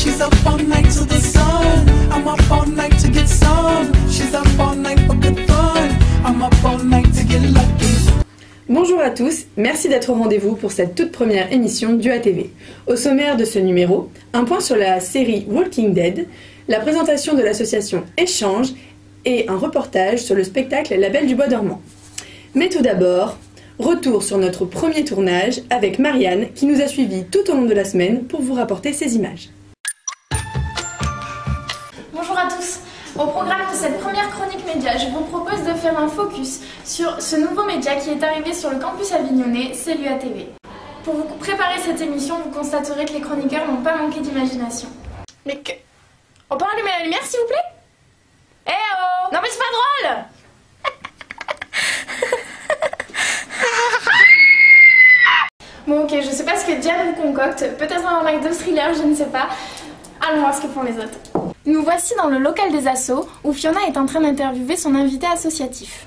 She's up all night to the sun. I'm up all night to get some. She's up all night for good fun. I'm up all night to get lucky. Bonjour à tous, merci d'être au rendez-vous pour cette toute première émission du ATV. Au sommaire de ce numéro, un point sur la série Walking Dead, la présentation de l'association Échange et un reportage sur le spectacle La Belle du Bois dormant. Mais tout d'abord, retour sur notre premier tournage avec Marianne qui nous a suivis tout au long de la semaine pour vous rapporter ces images. Bonjour à tous. Au programme de cette première chronique média, je vous propose de faire un focus sur ce nouveau média qui est arrivé sur le campus avignonnais, c'est l'UATV. Pour vous préparer cette émission, vous constaterez que les chroniqueurs n'ont pas manqué d'imagination. Mais que... On peut allumer la lumière s'il vous plaît? Eh oh! Non mais c'est pas drôle! Bon ok, je sais pas ce que Diane vous concocte, peut-être un arnaque de thriller, je ne sais pas. Allons voir ce que font les autres. Nous voici dans le local des assos où Fiona est en train d'interviewer son invité associatif.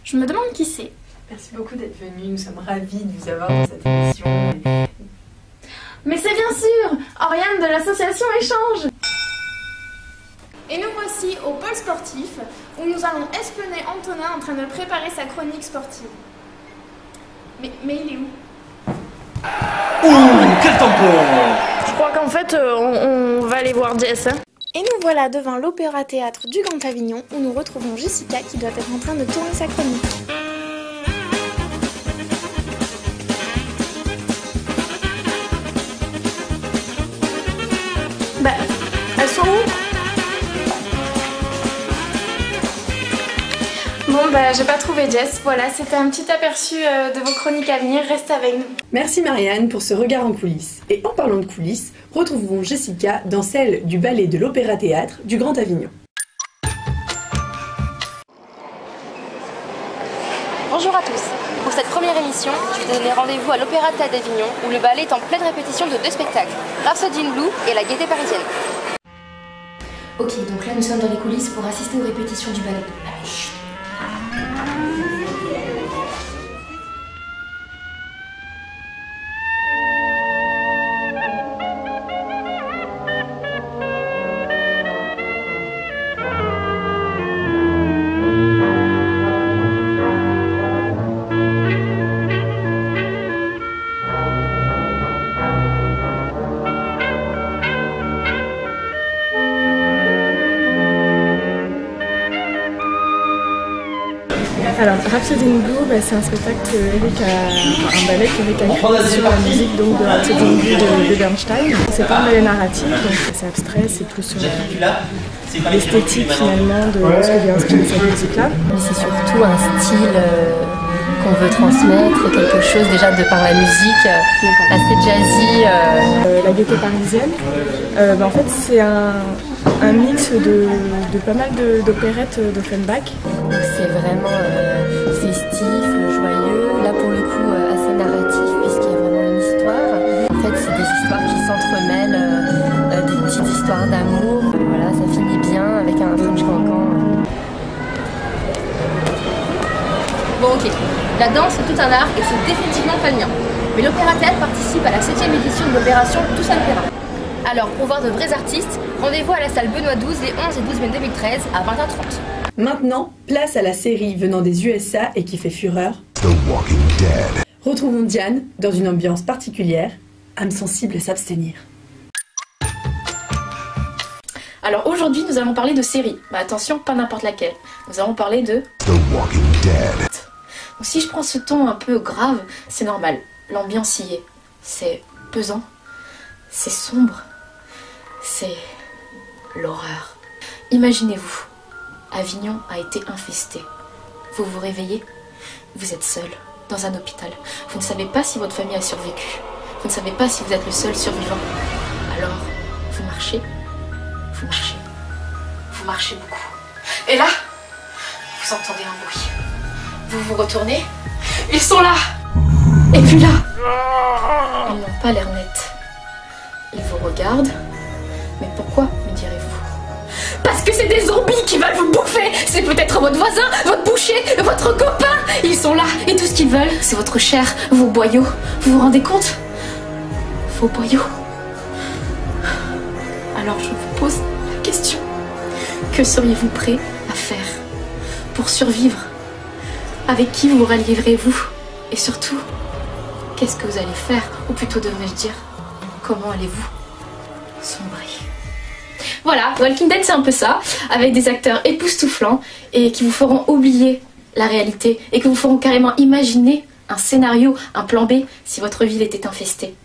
Je me demande qui c'est. Merci beaucoup d'être venue, nous sommes ravis de vous avoir dans cette émission. Mais c'est bien sûr Oriane de l'association Échange. Et nous voici au pôle sportif où nous allons espionner Antonin en train de préparer sa chronique sportive. Mais il est où? Quel tampon! Je crois qu'en fait on va aller voir Jess. Et nous voilà devant l'Opéra-Théâtre du Grand Avignon où nous retrouvons Jessica qui doit être en train de tourner sa chronique. Bah, elles sont où? Bon bah j'ai pas trouvé Jess, voilà c'était un petit aperçu de vos chroniques à venir, restez avec nous. Merci Marianne pour ce regard en coulisses. Et en parlant de coulisses, retrouvons Jessica dans celle du ballet de l'Opéra-Théâtre du Grand Avignon. Bonjour à tous. Pour cette première émission, je vais donner rendez-vous à l'Opéra-Théâtre d'Avignon où le ballet est en pleine répétition de deux spectacles, Rhapsody in Blue et La Gaîté Parisienne. Ok, donc là nous sommes dans les coulisses pour assister aux répétitions du ballet. Allez, chut. Alors, Rhapsody in Blue, c'est un spectacle un ballet qu'Eric a créé sur la musique donc, de Rhapsody in Blue de Bernstein. C'est pas un ballet narratif, donc c'est abstrait, c'est plus sur l'esthétique finalement de ce qui vient inspirer cette musique-là. Mais c'est surtout un style qu'on veut transmettre, quelque chose déjà de par la musique assez jazzy. La Gaîté Parisienne, en fait c'est un mix de pas mal d'opérettes d'Offenbach. C'est vraiment festif, joyeux, là pour le coup assez narratif puisqu'il y a vraiment une histoire. En fait c'est des histoires qui s'entremêlent, des petites histoires d'amour. Voilà, ça finit bien avec un punch cancan. Bon ok, la danse c'est tout un art et c'est définitivement pas le mien. Mais l'Opéra-Théâtre participe à la 7e édition de l'opération Tous à l'Opéra. Alors, pour voir de vrais artistes, rendez-vous à la salle Benoît XII les 11 et 12 mai 2013 à 20h30. Maintenant, place à la série venant des USA et qui fait fureur. The Walking Dead. Retrouvons Diane dans une ambiance particulière, âme sensible à s'abstenir. Alors aujourd'hui nous allons parler de série. Bah attention, pas n'importe laquelle. Nous allons parler de The Walking Dead. Donc, si je prends ce ton un peu grave, c'est normal. L'ambiance y est. C'est pesant. C'est sombre. C'est l'horreur. Imaginez-vous, Avignon a été infesté. Vous vous réveillez, vous êtes seul, dans un hôpital. Vous ne savez pas si votre famille a survécu. Vous ne savez pas si vous êtes le seul survivant. Alors, vous marchez, vous marchez, vous marchez beaucoup. Et là, vous entendez un bruit. Vous vous retournez, ils sont là. Et puis là, ils n'ont pas l'air nets. Ils vous regardent. Mais pourquoi, me direz-vous? Parce que c'est des zombies qui veulent vous bouffer. C'est peut-être votre voisin, votre boucher, votre copain. Ils sont là et tout ce qu'ils veulent, c'est votre chair, vos boyaux. Vous vous rendez compte? Vos boyaux. Alors je vous pose la question. Que seriez-vous prêt à faire pour survivre? Avec qui vous rallierez-vous? Et surtout, qu'est-ce que vous allez faire? Ou plutôt devrais-je dire, comment allez-vous sombrer? Voilà, Walking Dead c'est un peu ça, avec des acteurs époustouflants et qui vous feront oublier la réalité et qui vous feront carrément imaginer un scénario, un plan B si votre ville était infestée.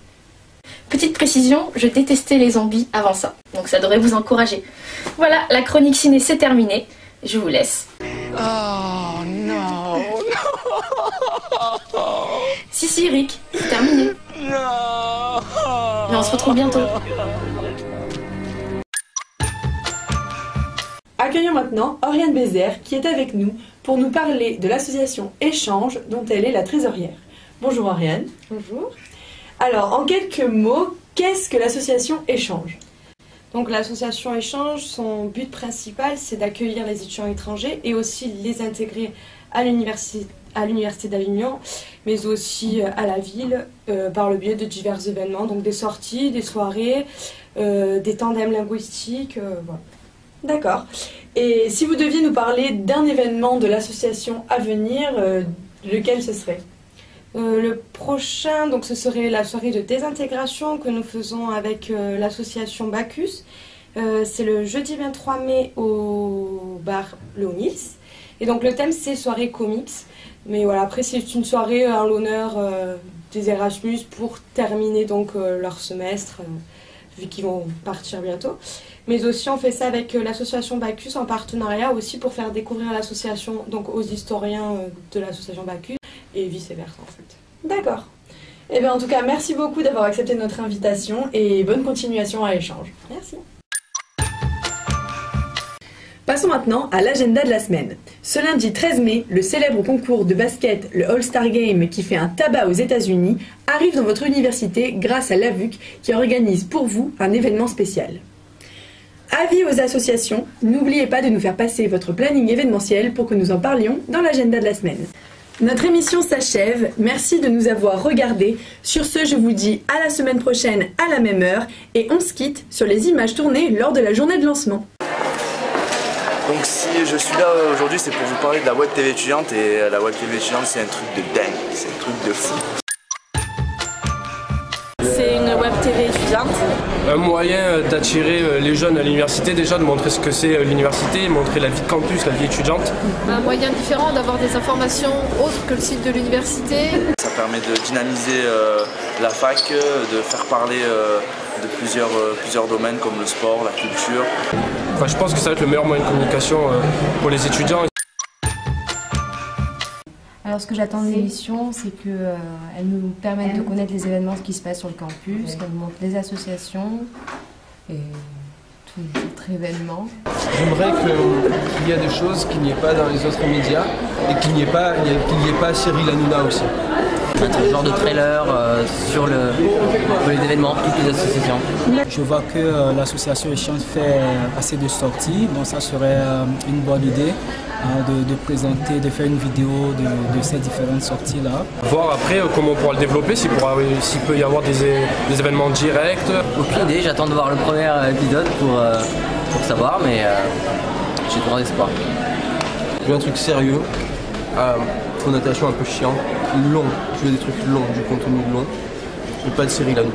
Petite précision, je détestais les zombies avant ça, donc ça devrait vous encourager. Voilà, la chronique ciné c'est terminé, je vous laisse. Oh non. Si Rick, c'est terminé. Non. Mais on se retrouve bientôt. Accueillons maintenant Oriane Bézère qui est avec nous pour nous parler de l'association Échange dont elle est la trésorière. Bonjour Oriane. Bonjour. Alors en quelques mots, qu'est-ce que l'association Échange? Donc l'association Échange, son but principal c'est d'accueillir les étudiants étrangers et aussi les intégrer à l'université d'Avignon, mais aussi à la ville par le biais de divers événements, donc des sorties, des soirées, des tandems linguistiques, voilà. D'accord. Et si vous deviez nous parler d'un événement de l'association à venir, lequel ce serait? Le prochain, donc ce serait la soirée de désintégration que nous faisons avec l'association Bacchus. C'est le jeudi 23 mai au bar Léonis. Et donc le thème c'est soirée comics. Mais voilà, après c'est une soirée en l'honneur des Erasmus pour terminer donc leur semestre, vu qu'ils vont partir bientôt. Mais aussi on fait ça avec l'association Bacchus en partenariat aussi pour faire découvrir l'association donc aux historiens de l'association Bacchus et vice versa en fait. D'accord. Eh bien en tout cas merci beaucoup d'avoir accepté notre invitation et bonne continuation à Échange. Merci. Passons maintenant à l'agenda de la semaine. Ce lundi 13 mai, le célèbre concours de basket, le All-Star Game, qui fait un tabac aux États-Unis, arrive dans votre université grâce à l'AVUC qui organise pour vous un événement spécial. Avis aux associations, n'oubliez pas de nous faire passer votre planning événementiel pour que nous en parlions dans l'agenda de la semaine. Notre émission s'achève, merci de nous avoir regardés. Sur ce, je vous dis à la semaine prochaine à la même heure et on se quitte sur les images tournées lors de la journée de lancement. Donc si je suis là aujourd'hui, c'est pour vous parler de la Web TV étudiante et la Web TV étudiante c'est un truc de dingue, c'est un truc de fou. C'est une Web TV étudiante. Un moyen d'attirer les jeunes à l'université, déjà de montrer ce que c'est l'université, montrer la vie de campus, la vie étudiante. Un moyen différent d'avoir des informations autres que le site de l'université. Ça permet de dynamiser la fac, de faire parler de plusieurs domaines comme le sport, la culture. Enfin, je pense que ça va être le meilleur moyen de communication pour les étudiants. Alors ce que j'attends de l'émission, c'est qu'elle nous permette de connaître les événements qui se passent sur le campus, qu'elle nous montre les associations et tous les autres événements. J'aimerais qu'il y ait des choses qu'il n'y ait pas dans les autres médias et qu'il n'y ait pas Cyril Hanouna aussi. Un genre de trailer sur les événements, toutes les associations. Je vois que l'association Échange fait assez de sorties, donc ça serait une bonne idée de présenter, de faire une vidéo de ces différentes sorties-là. Voir après comment on pourra le développer, s'il peut y avoir des événements directs. Aucune idée, j'attends de voir le premier épisode pour savoir, mais j'ai grand espoir. Je veux un truc sérieux, connotation un peu chiant, long. Je veux des trucs longs, du contenu long. Je veux pas de Cyril Hanouna.